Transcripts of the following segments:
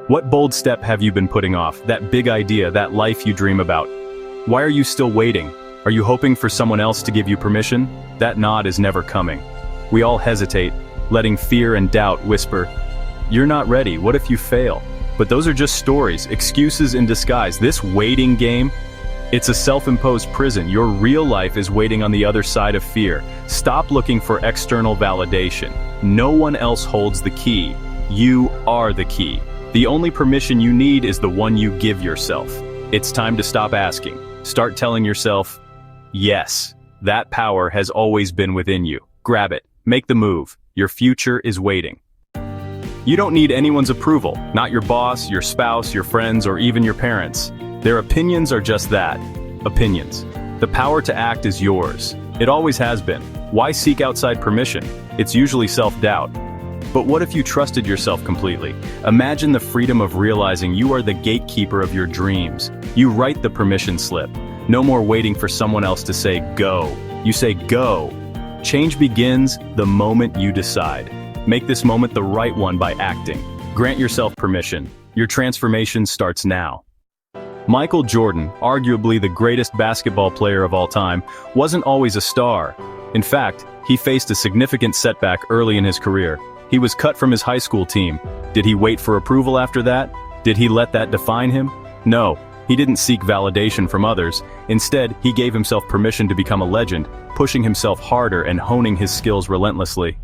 What bold step have you been putting off? That big idea, that life you dream about? Why are you still waiting? Are you hoping for someone else to give you permission? That nod is never coming. We all hesitate, letting fear and doubt whisper, "You're not ready, what if you fail?" But those are just stories, excuses in disguise. This waiting game, it's a self-imposed prison. Your real life is waiting on the other side of fear. Stop looking for external validation. No one else holds the key. You are the key. The only permission you need is the one you give yourself. It's time to stop asking. Start telling yourself, yes, that power has always been within you. Grab it. Make the move. Your future is waiting. You don't need anyone's approval, not your boss, your spouse, your friends, or even your parents. Their opinions are just that, opinions. The power to act is yours. It always has been. Why seek outside permission? It's usually self-doubt. But what if you trusted yourself completely? Imagine the freedom of realizing you are the gatekeeper of your dreams. You write the permission slip. No more waiting for someone else to say go. You say go. Change begins the moment you decide. Make this moment the right one by acting. Grant yourself permission. Your transformation starts now. Michael Jordan, arguably the greatest basketball player of all time, wasn't always a star. In fact, he faced a significant setback early in his career. He was cut from his high school team. Did he wait for approval after that? Did he let that define him? No, he didn't seek validation from others. Instead, he gave himself permission to become a legend, pushing himself harder and honing his skills relentlessly.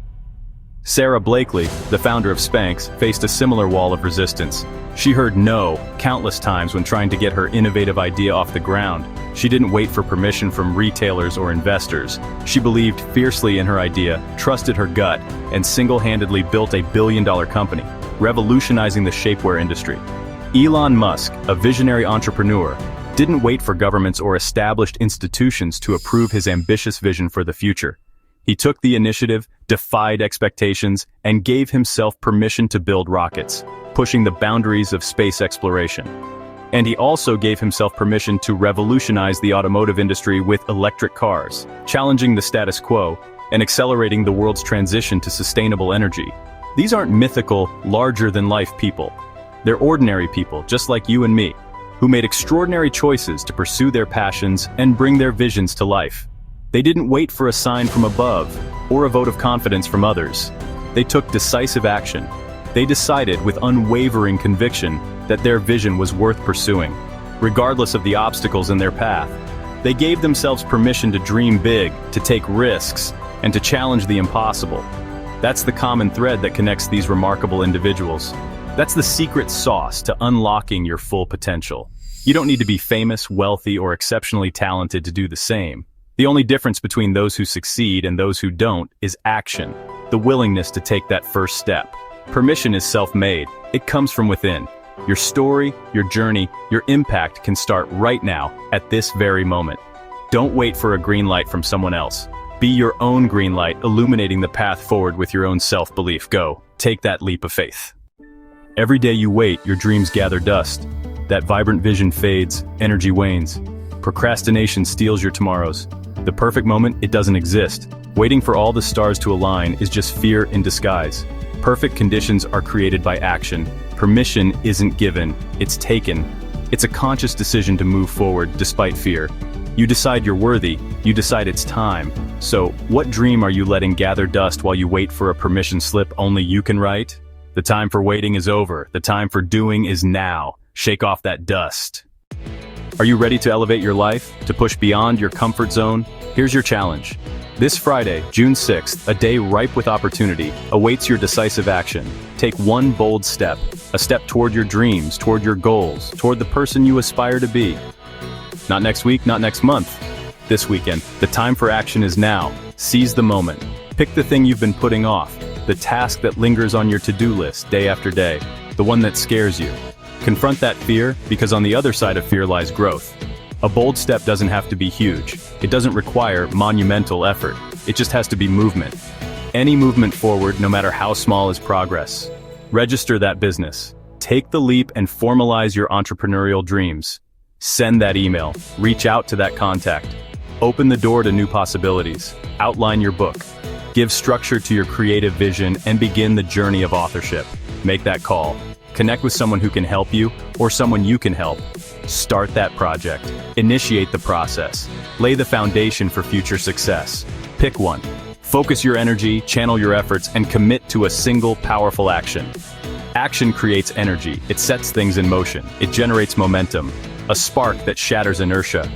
Sarah Blakely, the founder of Spanx, faced a similar wall of resistance. She heard no countless times when trying to get her innovative idea off the ground. She didn't wait for permission from retailers or investors. She believed fiercely in her idea, trusted her gut, and single-handedly built a billion-dollar company, revolutionizing the shapewear industry. Elon Musk, a visionary entrepreneur, didn't wait for governments or established institutions to approve his ambitious vision for the future. He took the initiative, defied expectations, and gave himself permission to build rockets, pushing the boundaries of space exploration. And he also gave himself permission to revolutionize the automotive industry with electric cars, challenging the status quo and accelerating the world's transition to sustainable energy. These aren't mythical, larger-than-life people. They're ordinary people, just like you and me, who made extraordinary choices to pursue their passions and bring their visions to life. They didn't wait for a sign from above or a vote of confidence from others. They took decisive action. They decided with unwavering conviction that their vision was worth pursuing, regardless of the obstacles in their path. They gave themselves permission to dream big, to take risks, and to challenge the impossible. That's the common thread that connects these remarkable individuals. That's the secret sauce to unlocking your full potential. You don't need to be famous, wealthy, or exceptionally talented to do the same. The only difference between those who succeed and those who don't is action, the willingness to take that first step. Permission is self-made. It comes from within. Your story, your journey, your impact can start right now, at this very moment. Don't wait for a green light from someone else. Be your own green light, illuminating the path forward with your own self-belief. Go. Take that leap of faith. Every day you wait, your dreams gather dust. That vibrant vision fades, energy wanes. Procrastination steals your tomorrows. The perfect moment, it doesn't exist. Waiting for all the stars to align is just fear in disguise. Perfect conditions are created by action. Permission isn't given, it's taken. It's a conscious decision to move forward despite fear. You decide you're worthy, you decide it's time. So, what dream are you letting gather dust while you wait for a permission slip only you can write? The time for waiting is over. The time for doing is now. Shake off that dust. Are you ready to elevate your life, to push beyond your comfort zone? Here's your challenge. This Friday, June 6th, a day ripe with opportunity, awaits your decisive action. Take one bold step, a step toward your dreams, toward your goals, toward the person you aspire to be. Not next week, not next month. This weekend, the time for action is now. Seize the moment. Pick the thing you've been putting off, the task that lingers on your to-do list day after day, the one that scares you. Confront that fear, because on the other side of fear lies growth. A bold step doesn't have to be huge. It doesn't require monumental effort. It just has to be movement. Any movement forward, no matter how small, is progress. Register that business. Take the leap and formalize your entrepreneurial dreams. Send that email. Reach out to that contact. Open the door to new possibilities. Outline your book. Give structure to your creative vision and begin the journey of authorship. Make that call. Connect with someone who can help you, or someone you can help. Start that project. Initiate the process. Lay the foundation for future success. Pick one. Focus your energy, channel your efforts, and commit to a single powerful action. Action creates energy. It sets things in motion. It generates momentum, a spark that shatters inertia.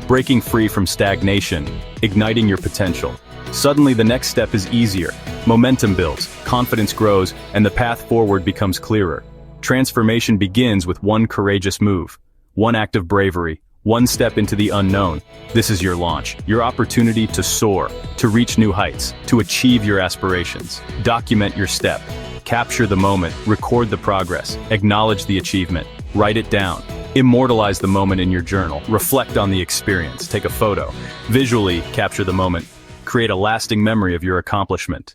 Breaking free from stagnation, igniting your potential. Suddenly the next step is easier. Momentum builds, confidence grows, and the path forward becomes clearer. Transformation begins with one courageous move, one act of bravery, one step into the unknown. This is your launch, your opportunity to soar, to reach new heights, to achieve your aspirations. Document your step. Capture the moment, record the progress, acknowledge the achievement, write it down. Immortalize the moment in your journal, reflect on the experience, take a photo. Visually capture the moment, create a lasting memory of your accomplishment.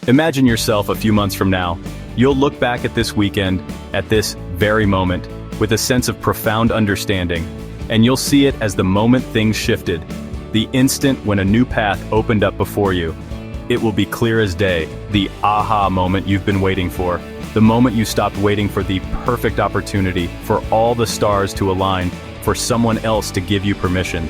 Imagine yourself a few months from now. You'll look back at this weekend, at this very moment, with a sense of profound understanding, and you'll see it as the moment things shifted, the instant when a new path opened up before you. It will be clear as day, the aha moment you've been waiting for, the moment you stopped waiting for the perfect opportunity, for all the stars to align, for someone else to give you permission,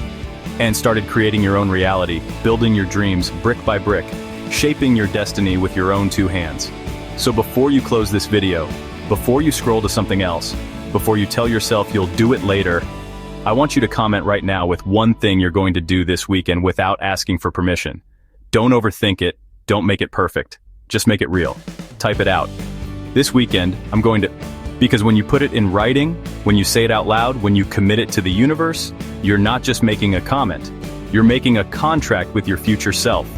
and started creating your own reality, building your dreams brick by brick, shaping your destiny with your own two hands. So before you close this video, before you scroll to something else, before you tell yourself you'll do it later, I want you to comment right now with one thing you're going to do this weekend without asking for permission. Don't overthink it, don't make it perfect, just make it real. Type it out. This weekend, I'm going to, because when you put it in writing, when you say it out loud, when you commit it to the universe, you're not just making a comment, you're making a contract with your future self.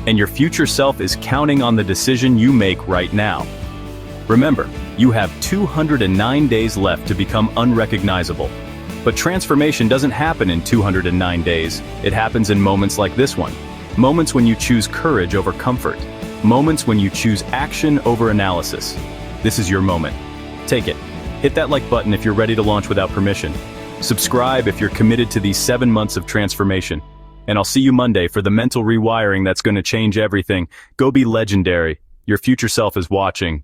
And your future self is counting on the decision you make right now. Remember, you have 209 days left to become unrecognizable. But transformation doesn't happen in 209 days. It happens in moments like this one. Moments when you choose courage over comfort. Moments when you choose action over analysis. This is your moment. Take it. Hit that like button if you're ready to launch without permission. Subscribe if you're committed to these 7 months of transformation. And I'll see you Monday for the mental rewiring that's going to change everything. Go be legendary. Your future self is watching.